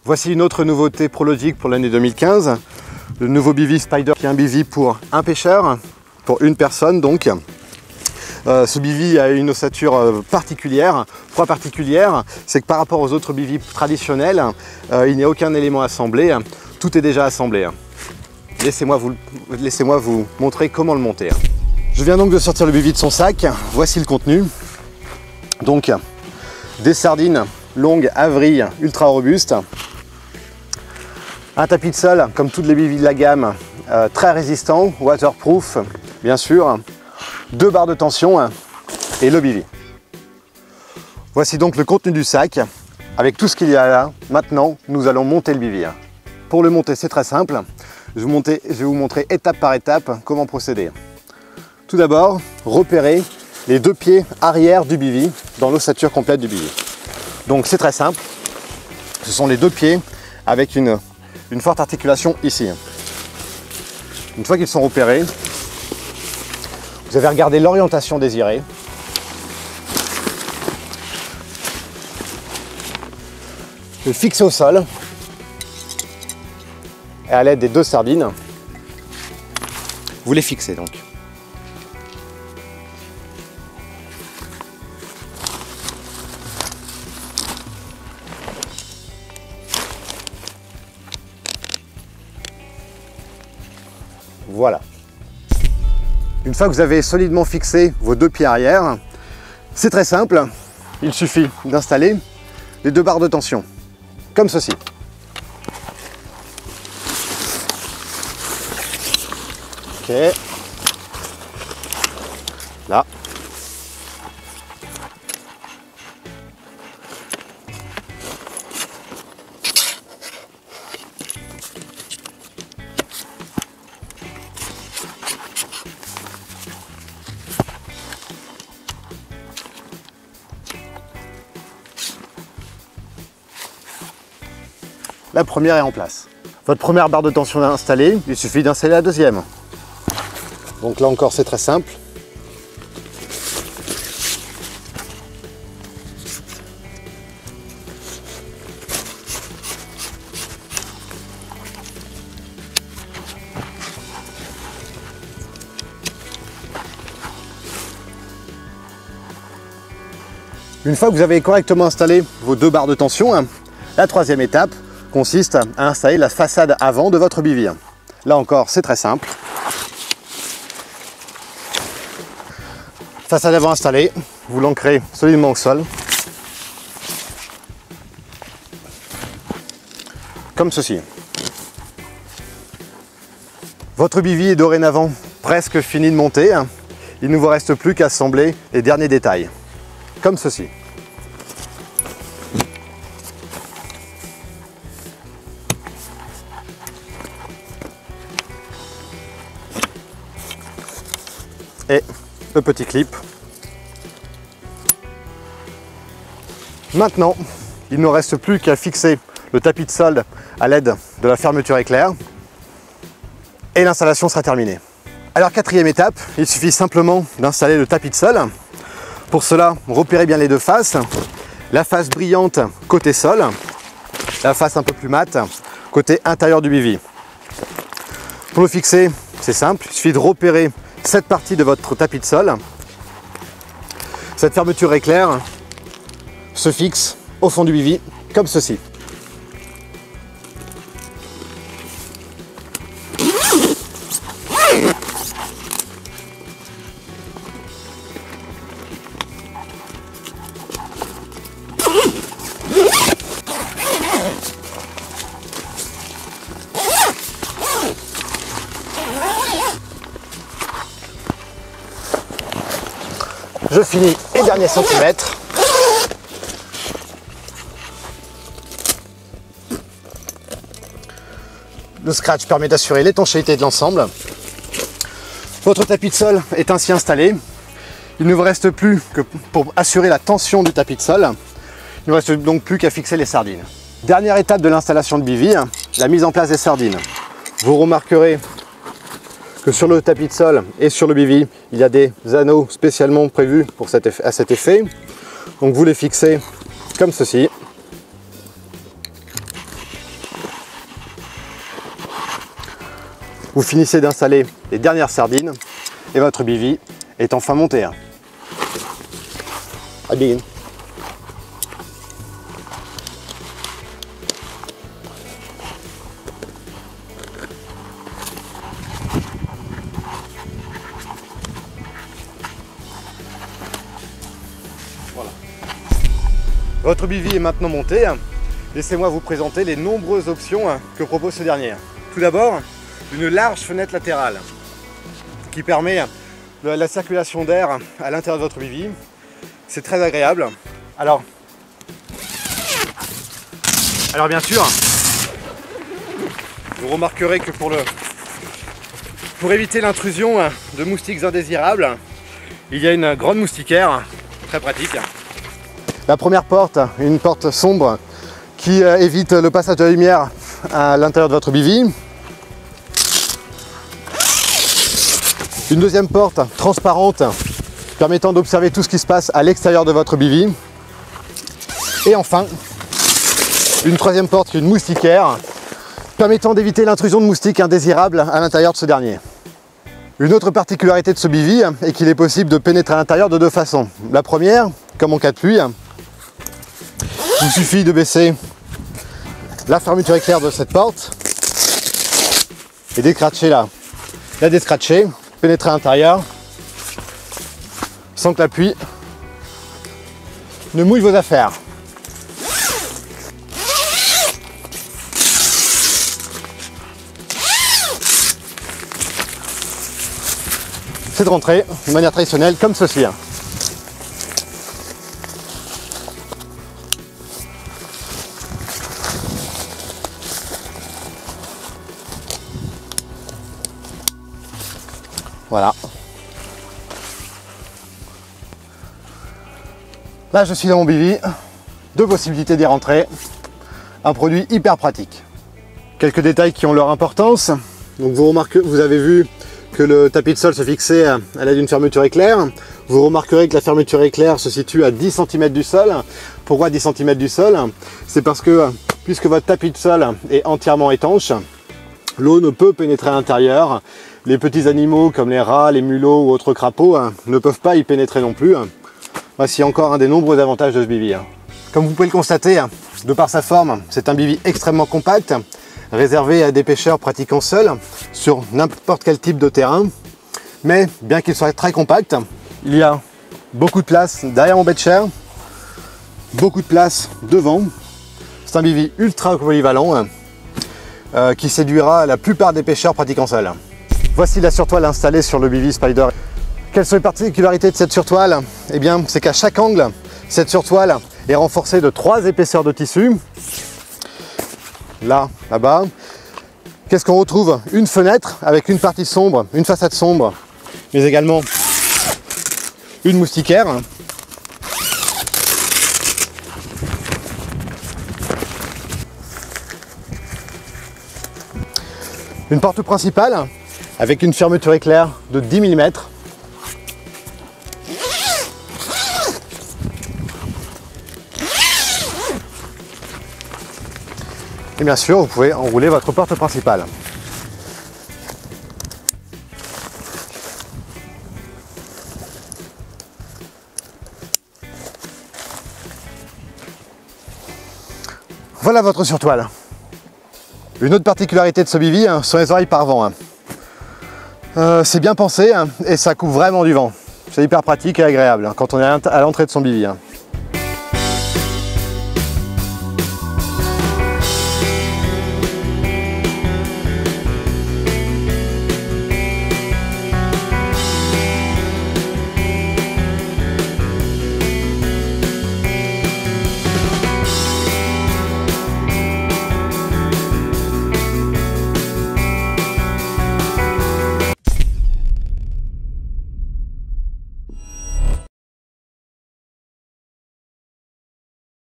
Voici une autre nouveauté Prologic pour l'année 2015. Le nouveau bivy Spider, qui est un bivy pour un pêcheur, pour une personne donc. Ce bivy a une ossature particulière. Pourquoi particulière? C'est que par rapport aux autres bivy traditionnels, il n'y a aucun élément assemblé. Tout est déjà assemblé. Laissez-moi vous montrer comment le monter. Je viens donc de sortir le bivy de son sac. Voici le contenu. Donc, des sardines longues à vrille ultra robustes. Un tapis de sol, comme toutes les bivy de la gamme, très résistant, waterproof, bien sûr. 2 barres de tension et le bivy. Voici donc le contenu du sac. Avec tout ce qu'il y a là, maintenant, nous allons monter le bivy. Pour le monter, c'est très simple. Je vais vous montrer étape par étape comment procéder. Tout d'abord, repérer les 2 pieds arrière du bivy dans l'ossature complète du bivy. Donc c'est très simple. Ce sont les 2 pieds avec une forte articulation ici. Une fois qu'ils sont repérés, vous avez regardé l'orientation désirée. Le fixer au sol. Et à l'aide des 2 sardines, vous les fixez donc. Voilà. Une fois que vous avez solidement fixé vos 2 pieds arrière, c'est très simple. Il suffit d'installer les 2 barres de tension, comme ceci. Ok. Là. La première est en place. Votre première barre de tension est installée, il suffit d'installer la deuxième. Donc là encore, c'est très simple. Une fois que vous avez correctement installé vos 2 barres de tension, la troisième étape consiste à installer la façade avant de votre bivy. Là encore, c'est très simple. Façade avant installée, vous l'ancrez solidement au sol. Comme ceci. Votre bivy est dorénavant presque fini de monter. Il ne vous reste plus qu'à assembler les derniers détails. Comme ceci. Et le petit clip. Maintenant, il ne reste plus qu'à fixer le tapis de sol à l'aide de la fermeture éclair et l'installation sera terminée. Alors, quatrième étape, il suffit simplement d'installer le tapis de sol. Pour cela, repérez bien les 2 faces. La face brillante côté sol, la face un peu plus mate côté intérieur du bivy. Pour le fixer, c'est simple, il suffit de repérer cette partie de votre tapis de sol. Cette fermeture éclair se fixe au fond du bivy comme ceci. Je finis les derniers centimètres. Le scratch permet d'assurer l'étanchéité de l'ensemble. Votre tapis de sol est ainsi installé. Il ne vous reste plus que pour assurer la tension du tapis de sol. Il ne reste donc plus qu'à fixer les sardines. Dernière étape de l'installation de bivy, la mise en place des sardines. Vous remarquerez que sur le tapis de sol et sur le bivy, il y a des anneaux spécialement prévus pour à cet effet. Donc vous les fixez comme ceci. Vous finissez d'installer les dernières sardines et votre bivy est enfin monté. Bien. Voilà. Votre bivy est maintenant monté. Laissez-moi vous présenter les nombreuses options que propose ce dernier. Tout d'abord, une large fenêtre latérale qui permet la circulation d'air à l'intérieur de votre bivy. C'est très agréable. Alors bien sûr, vous remarquerez que pour éviter l'intrusion de moustiques indésirables, il y a une grande moustiquaire, très pratique. La première porte, une porte sombre qui évite le passage de la lumière à l'intérieur de votre bivy. Une deuxième porte transparente permettant d'observer tout ce qui se passe à l'extérieur de votre bivy. Et enfin, une troisième porte qui est une moustiquaire permettant d'éviter l'intrusion de moustiques indésirables à l'intérieur de ce dernier. Une autre particularité de ce bivy est qu'il est possible de pénétrer à l'intérieur de deux façons. La première, comme en cas de pluie, il suffit de baisser la fermeture éclair de cette porte et d'écracher la déscratcher, pénétrer à l'intérieur sans que la pluie ne mouille vos affaires. C'est de rentrer de manière traditionnelle comme ceci. Voilà. Là, je suis dans mon bivy. Deux possibilités d'y rentrer. Un produit hyper pratique. Quelques détails qui ont leur importance. Donc vous avez vu que le tapis de sol se fixait à l'aide d'une fermeture éclair. Vous remarquerez que la fermeture éclair se situe à 10 cm du sol. Pourquoi 10 cm du sol? C'est parce que puisque votre tapis de sol est entièrement étanche, l'eau ne peut pénétrer à l'intérieur. Les petits animaux comme les rats, les mulots ou autres crapauds ne peuvent pas y pénétrer non plus. Voici encore un des nombreux avantages de ce bivy. Comme vous pouvez le constater, de par sa forme, c'est un bivy extrêmement compact, réservé à des pêcheurs pratiquant seuls sur n'importe quel type de terrain. Mais bien qu'il soit très compact, il y a beaucoup de place derrière mon beach-chair, beaucoup de place devant. C'est un bivy ultra polyvalent qui séduira la plupart des pêcheurs pratiquant seuls. Voici la surtoile installée sur le bivy Spider. Quelles sont les particularités de cette surtoile? Eh bien, c'est qu'à chaque angle, cette surtoile est renforcée de 3 épaisseurs de tissu. Là, là-bas. Qu'est-ce qu'on retrouve? Une fenêtre avec une partie sombre, une façade sombre, mais également une moustiquaire. Une porte principale avec une fermeture éclair de 10 mm. Et bien sûr, vous pouvez enrouler votre porte principale. Voilà votre surtoile. Une autre particularité de ce bivy sont les oreilles par vent. C'est bien pensé et ça coupe vraiment du vent. C'est hyper pratique et agréable quand on est à l'entrée de son bivy.